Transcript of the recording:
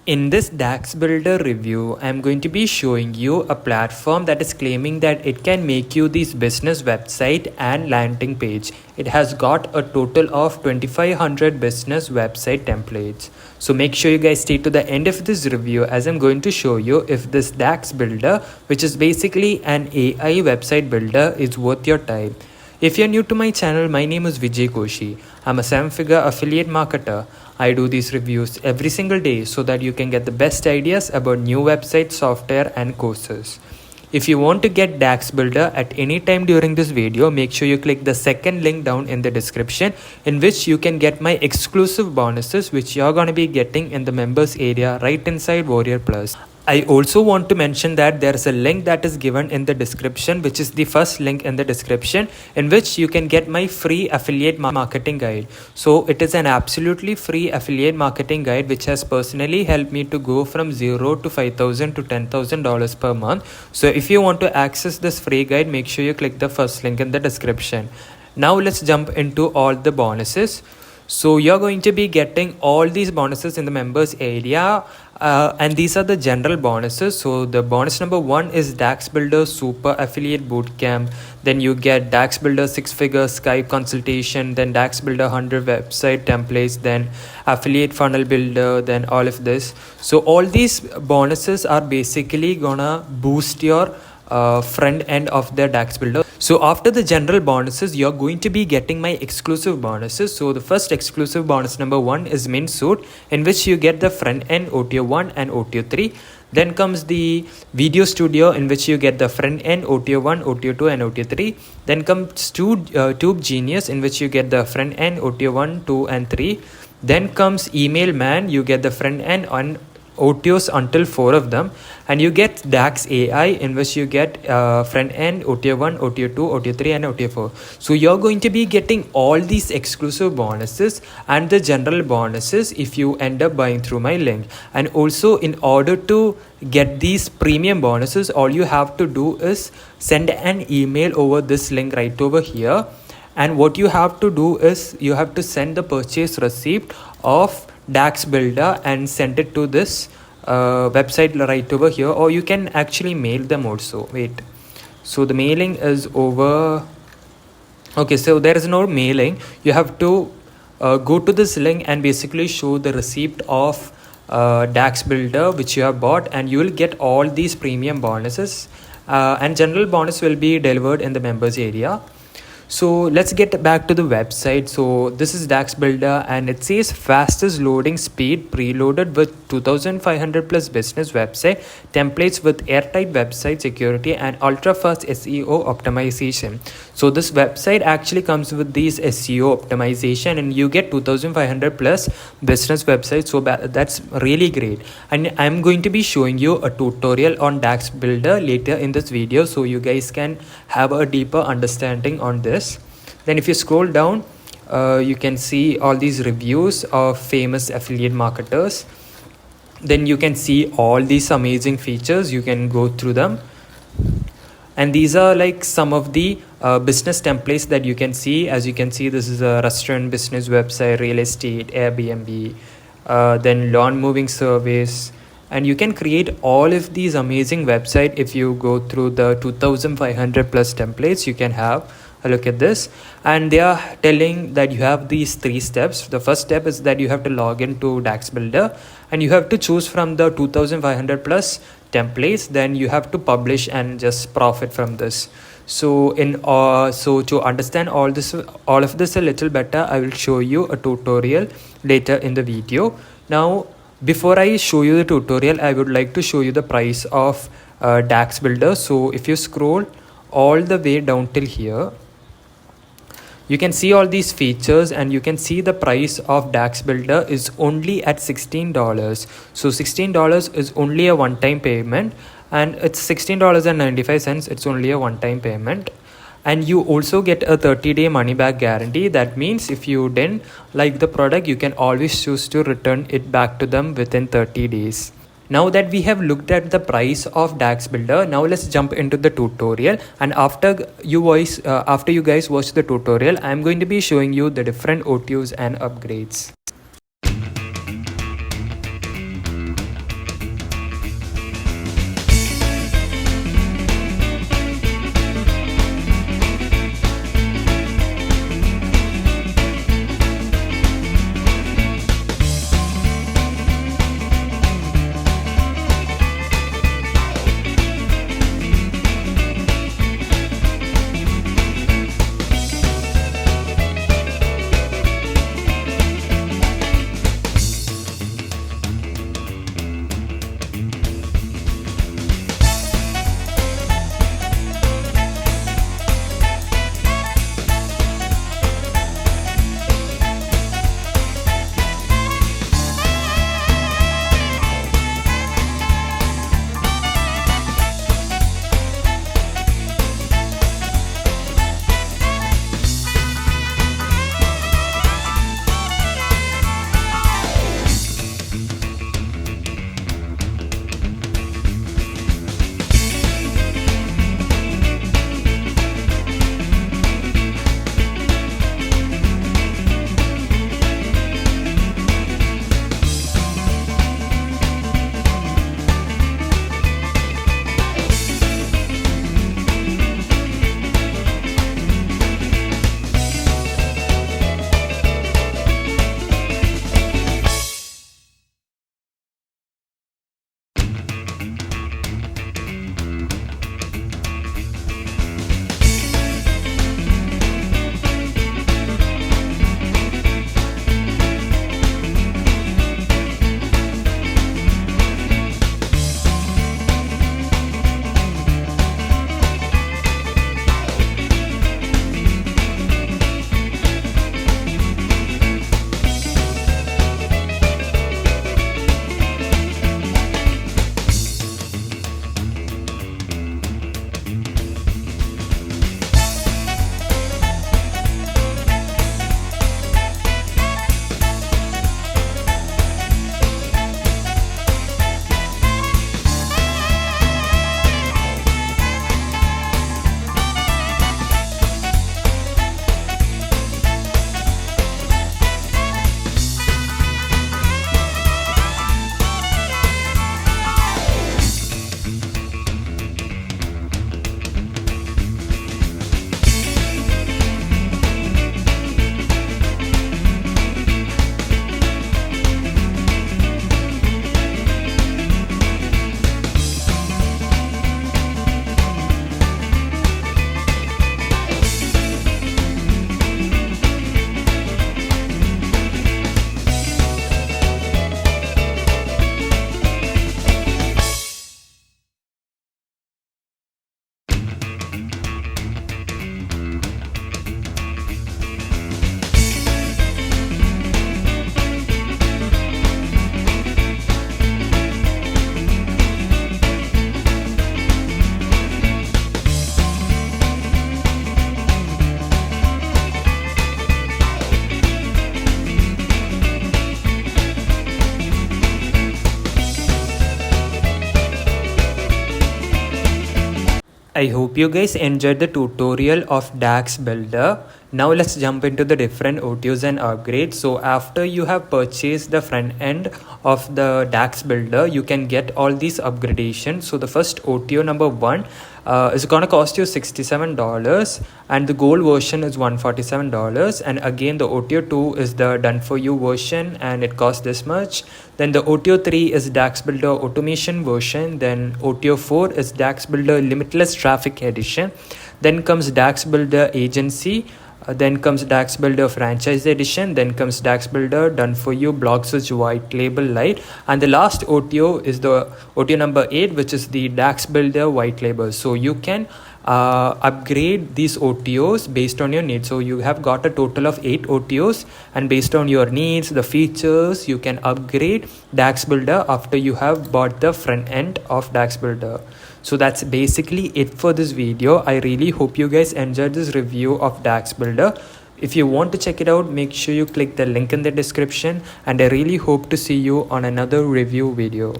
In this DAX builder review, I'm going to be showing you a platform that is claiming that it can make you this business website and landing page. It has got a total of 2500 business website templates. So make sure you guys stay to the end of this review as I'm going to show you if this DAX builder, which is basically an AI website builder, is worth your time. If you're new to my channel, my name is Vijay Koshi. I'm a 7-figure affiliate marketer. I do these reviews every single day so that you can get the best ideas about new websites, software and courses. If you want to get DAX Builder at any time during this video, make sure you click the second link down in the description in which you can get my exclusive bonuses which you're going to be getting in the members area right inside Warrior Plus. I also want to mention that there is a link that is given in the description, which is the first link in the description, in which you can get my free affiliate marketing guide. So it is an absolutely free affiliate marketing guide which has personally helped me to go from $0 to $5,000 to $10,000 per month. So if you want to access this free guide, make sure you click the first link in the description. Now let's jump into all the bonuses. So you're going to be getting all these bonuses in the members area, and these are the general bonuses. So the bonus number 1 is DAX Builder Super Affiliate Bootcamp. Then you get DAX Builder 6-figure Skype consultation, then DAX Builder 100 website templates, then Affiliate Funnel Builder, then all of this. So all these bonuses are basically gonna boost your front end of the DAX builder. So after the general bonuses, you're going to be getting my exclusive bonuses. So the first exclusive bonus number 1 is Mint Suit, in which you get the front end OTO 1 and OTO 3. Then comes the Video Studio, in which you get the front end OTO 1, OTO 2 and OTO 3. Then comes Tube Genius, in which you get the front end OTO 1, 2 and 3. Then comes Email Man, you get the front end on OTOs until 4 of them, and you get DAX AI, in which you get front end OTO 1, OTO 2, OTO 3 and OTO 4. So you're going to be getting all these exclusive bonuses and the general bonuses if you end up buying through my link. And also, in order to get these premium bonuses, all you have to do is send an email over this link right over here. And what you have to do is you have to send the purchase receipt of DAX Builder and send it to this website right over here, or you can actually mail them also. Wait, so the mailing is over. Okay, so there is no mailing. You have to go to this link and basically show the receipt of DAX Builder which you have bought, and you will get all these premium bonuses, and general bonus will be delivered in the members area. So let's get back to the website. So this is DAX Builder, and it says fastest loading speed preloaded with 2500 plus business website templates with airtight website security and ultra fast SEO optimization. So this website actually comes with these SEO optimization, and you get 2500 plus business websites. So that's really great. And I'm going to be showing you a tutorial on DAX Builder later in this video, so you guys can have a deeper understanding on this. Then if you scroll down, you can see all these reviews of famous affiliate marketers. Then you can see all these amazing features. You can go through them, and these are like some of the business templates that you can see. As you can see, this is a restaurant business website, real estate, Airbnb, then lawn moving service. And you can create all of these amazing websites if you go through the 2500 plus templates. You can have a look at this, and they are telling that you have these 3 steps. The first step is that you have to log into DAX Builder, and you have to choose from the 2500 plus templates. Then you have to publish and just profit from this. So to understand all of this a little better, I will show you a tutorial later in the video. Now, before I show you the tutorial, I would like to show you the price of DAX Builder. So if you scroll all the way down till here, you can see all these features, and you can see the price of DAX Builder is only at $16. So $16 is only a one-time payment, and it's $16.95. It's only a one-time payment. And you also get a 30-day money-back guarantee. That means if you didn't like the product, you can always choose to return it back to them within 30 days. Now that we have looked at the price of DAX Builder, now let's jump into the tutorial. And after you guys watch the tutorial, I'm going to be showing you the different OTOs and upgrades. I hope you guys enjoyed the tutorial of DAX builder. Now let's jump into the different OTOs and upgrades. So after you have purchased the front end of the DAX builder, you can get all these upgradations. So the first OTO number 1 is gonna cost you $67, and the gold version is $147, and again the OTO 2 is the done for you version and it costs this much. Then the OTO 3 is DAX builder automation version. Then OTO 4 is DAX builder limitless traffic edition. Then comes DAX builder agency. Then comes DAX builder franchise edition. Then comes DAX builder done for you blog search white label light, and the last OTO is the OTO number 8, which is the DAX builder white label. So you can upgrade these OTOs based on your needs. So you have got a total of 8 OTOs, and based on your needs, the features, you can upgrade DAX builder after you have bought the front end of DAX builder. So that's basically it for this video. I really hope you guys enjoyed this review of DAX builder. If you want to check it out, make sure you click the link in the description, and I really hope to see you on another review video.